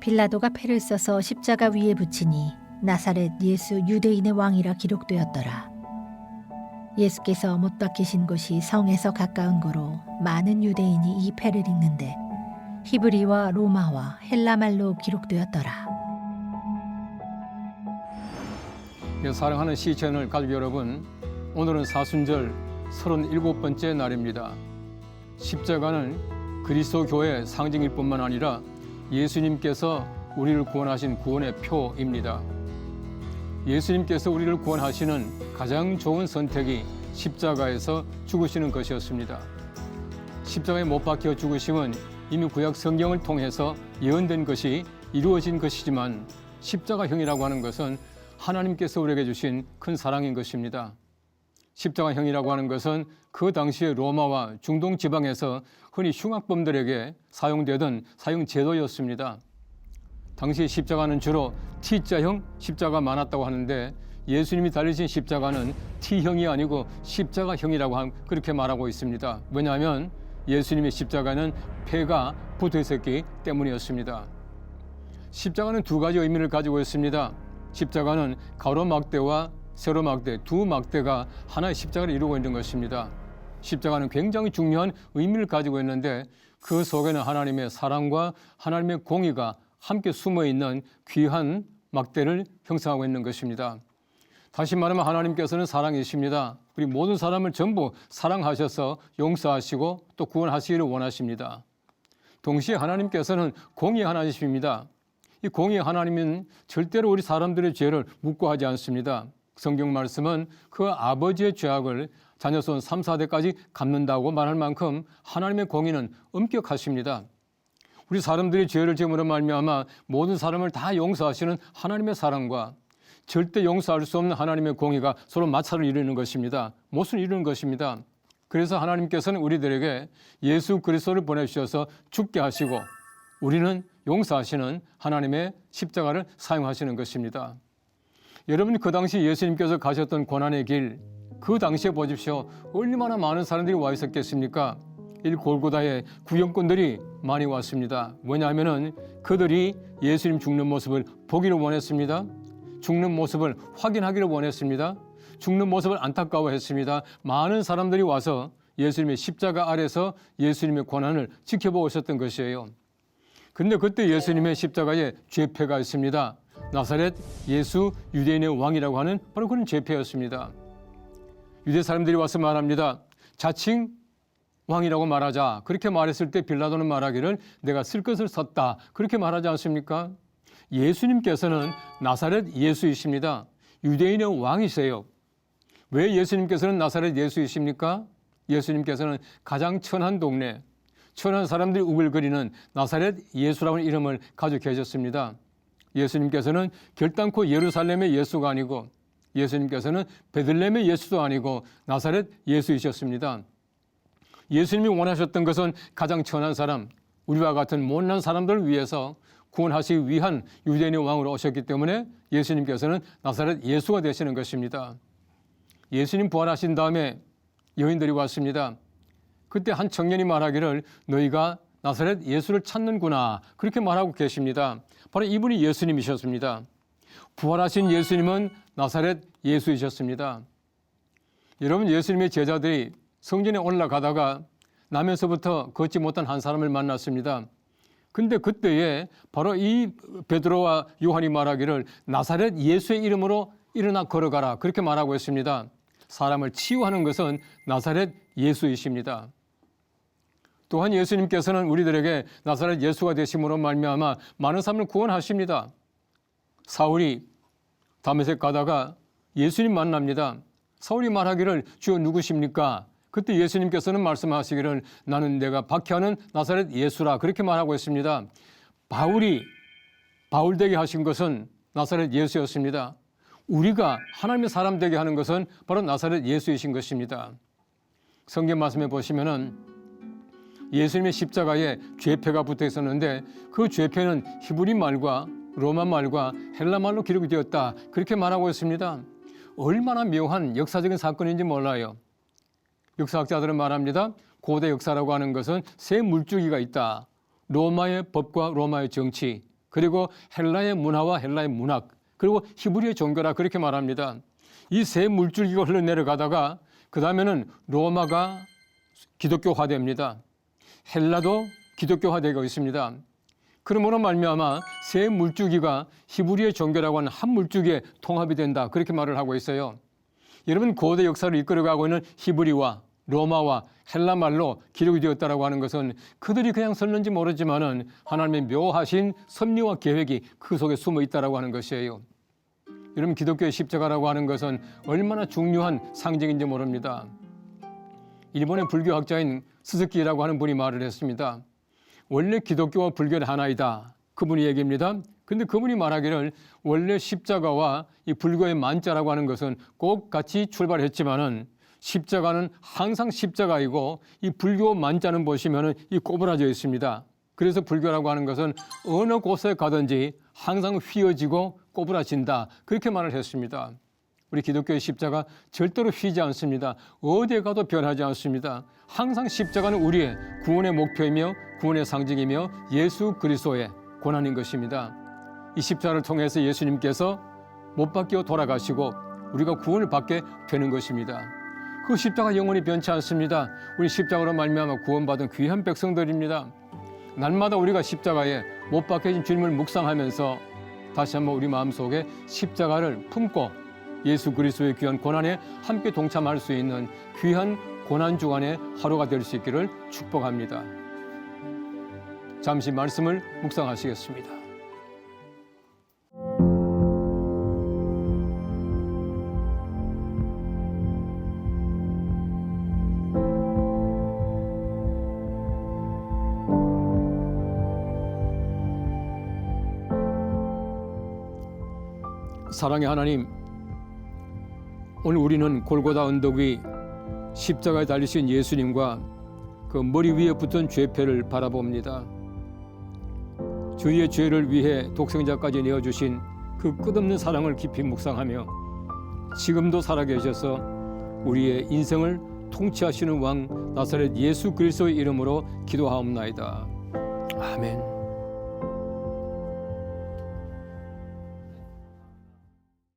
빌라도가 패를 써서 십자가 위에 붙이니 나사렛 예수 유대인의 왕이라 기록되었더라. 예수께서 못 박히신 곳이 성에서 가까운 고로 많은 유대인이 이 패를 읽는데 히브리와 로마와 헬라말로 기록되었더라. 사랑하는 시청자 가족 여러분, 오늘은 사순절 37번째 날입니다. 십자가는 그리스도 교회의 상징일 뿐만 아니라 예수님께서 우리를 구원하신 구원의 표입니다. 예수님께서 우리를 구원하시는 가장 좋은 선택이 십자가에서 죽으시는 것이었습니다. 십자가에 못 박혀 죽으심은 이미 구약 성경을 통해서 예언된 것이 이루어진 것이지만 십자가형이라고 하는 것은 하나님께서 우리에게 주신 큰 사랑인 것입니다. 십자가형이라고 하는 것은 그 당시의 로마와 중동 지방에서 흔히 흉악범들에게 사용되던 사형 제도였습니다. 당시 십자가는 주로 T자형 십자가 많았다고 하는데 예수님이 달리신 십자가는 T형이 아니고 십자가형이라고 그렇게 말하고 있습니다. 왜냐하면 예수님의 십자가는 패가 붙어 있었기 때문이었습니다. 십자가는 두 가지 의미를 가지고 있습니다. 십자가는 가로막대와 세로막대 두 막대가 하나의 십자가를 이루고 있는 것입니다. 십자가는 굉장히 중요한 의미를 가지고 있는데 그 속에는 하나님의 사랑과 하나님의 공의가 함께 숨어 있는 귀한 막대를 형성하고 있는 것입니다. 다시 말하면 하나님께서는 사랑이십니다. 우리 모든 사람을 전부 사랑하셔서 용서하시고 또 구원하시기를 원하십니다. 동시에 하나님께서는 공의의 하나님이십니다. 이 공의의 하나님은 절대로 우리 사람들의 죄를 묵고하지 않습니다. 성경 말씀은 그 아버지의 죄악을 자녀손 3, 4대까지 갚는다고 말할 만큼 하나님의 공의는 엄격하십니다. 우리 사람들이 죄를 지음으로 말미암아 모든 사람을 다 용서하시는 하나님의 사랑과 절대 용서할 수 없는 하나님의 공의가 서로 마찰을 이루는 것입니다. 못을 이루는 것입니다. 그래서 하나님께서는 우리들에게 예수 그리스도를 보내주셔서 죽게 하시고 우리는 용서하시는 하나님의 십자가를 사용하시는 것입니다. 여러분, 그 당시 예수님께서 가셨던 고난의 길, 그 당시에 보십시오. 얼마나 많은 사람들이 와 있었겠습니까? 이 골고다에 구경꾼들이 많이 왔습니다. 왜냐하면 그들이 예수님 죽는 모습을 보기를 원했습니다. 죽는 모습을 확인하기를 원했습니다. 죽는 모습을 안타까워했습니다. 많은 사람들이 와서 예수님의 십자가 아래서 예수님의 고난을 지켜보고 있었던 것이에요. 그런데 그때 예수님의 십자가에 죄패가 있습니다. 나사렛 예수 유대인의 왕이라고 하는 바로 그런 죄패였습니다. 유대 사람들이 와서 말합니다. 자칭 왕이라고 말하자. 그렇게 말했을 때 빌라도는 말하기를 내가 쓸 것을 썼다. 그렇게 말하지 않습니까? 예수님께서는 나사렛 예수이십니다. 유대인의 왕이세요. 왜 예수님께서는 나사렛 예수이십니까? 예수님께서는 가장 천한 동네, 천한 사람들이 우글거리는 나사렛 예수라는 이름을 가지고 계셨습니다. 예수님께서는 결단코 예루살렘의 예수가 아니고 예수님께서는 베들레헴의 예수도 아니고 나사렛 예수이셨습니다. 예수님이 원하셨던 것은 가장 천한 사람, 우리와 같은 못난 사람들을 위해서 구원하시기 위한 유대인의 왕으로 오셨기 때문에 예수님께서는 나사렛 예수가 되시는 것입니다. 예수님 부활하신 다음에 여인들이 왔습니다. 그때 한 청년이 말하기를 너희가 나사렛 예수를 찾는구나 그렇게 말하고 계십니다. 바로 이분이 예수님이셨습니다. 부활하신 예수님은 나사렛 예수이셨습니다. 여러분, 예수님의 제자들이 성전에 올라가다가 나면서부터 걷지 못한 한 사람을 만났습니다. 근데 그때에 바로 이 베드로와 요한이 말하기를 나사렛 예수의 이름으로 일어나 걸어가라 그렇게 말하고 있습니다. 사람을 치유하는 것은 나사렛 예수이십니다. 또한 예수님께서는 우리들에게 나사렛 예수가 되심으로 말미암아 많은 사람을 구원하십니다. 사울이 다메섹 가다가 예수님 만납니다. 사울이 말하기를 주여 누구십니까? 그때 예수님께서는 말씀하시기를 나는 내가 박해하는 나사렛 예수라 그렇게 말하고 있습니다. 바울이 바울 되게 하신 것은 나사렛 예수였습니다. 우리가 하나님의 사람 되게 하는 것은 바로 나사렛 예수이신 것입니다. 성경 말씀에 보시면은 예수님의 십자가에 죄패가 붙어 있었는데 그 죄패는 히브리 말과 로마 말과 헬라 말로 기록이 되었다 그렇게 말하고 있습니다. 얼마나 묘한 역사적인 사건인지 몰라요. 역사학자들은 말합니다. 고대 역사라고 하는 것은 세 물줄기가 있다. 로마의 법과 로마의 정치, 그리고 헬라의 문화와 헬라의 문학, 그리고 히브리의 종교라 그렇게 말합니다. 이 세 물줄기가 흘러내려가다가 그 다음에는 로마가 기독교화됩니다. 헬라도 기독교화되고 있습니다. 그러므로 말미암아 세 물줄기가 히브리의 종교라고 하는 한 물줄기에 통합이 된다. 그렇게 말을 하고 있어요. 여러분, 고대 역사를 이끌어가고 있는 히브리와 로마와 헬라 말로 기록이 되었다라고 하는 것은 그들이 그냥 썼는지 모르지만은 하나님의 묘하신 섭리와 계획이 그 속에 숨어 있다라고 하는 것이에요. 여러분, 기독교의 십자가라고 하는 것은 얼마나 중요한 상징인지 모릅니다. 일본의 불교학자인 스즈키라고 하는 분이 말을 했습니다. 원래 기독교와 불교는 하나이다. 그분이 얘기입니다. 근데 그분이 말하기를 원래 십자가와 이 불교의 만자라고 하는 것은 꼭 같이 출발했지만은 십자가는 항상 십자가이고 이 불교 만자는 보시면은 이 꼬부라져 있습니다. 그래서 불교라고 하는 것은 어느 곳에 가든지 항상 휘어지고 꼬부라진다. 그렇게 말을 했습니다. 우리 기독교의 십자가 절대로 휘지 않습니다. 어디에 가도 변하지 않습니다. 항상 십자가는 우리의 구원의 목표이며 구원의 상징이며 예수 그리스도의 고난인 것입니다. 이 십자가를 통해서 예수님께서 못 박혀 돌아가시고 우리가 구원을 받게 되는 것입니다. 그 십자가 영원히 변치 않습니다. 우리 십자가로 말미암아 구원받은 귀한 백성들입니다. 날마다 우리가 십자가에 못 박혀진 주님을 묵상하면서 다시 한번 우리 마음속에 십자가를 품고 예수 그리스도의 귀한 고난에 함께 동참할 수 있는 귀한 고난 주간의 하루가 될 수 있기를 축복합니다. 잠시 말씀을 묵상하시겠습니다. 사랑의 하나님, 오늘 우리는 골고다 언덕 위 십자가에 달리신 예수님과 그 머리 위에 붙은 죄패를 바라봅니다. 저희의 죄를 위해 독생자까지 내어주신 그 끝없는 사랑을 깊이 묵상하며 지금도 살아계셔서 우리의 인생을 통치하시는 왕 나사렛 예수 그리스도의 이름으로 기도하옵나이다. 아멘.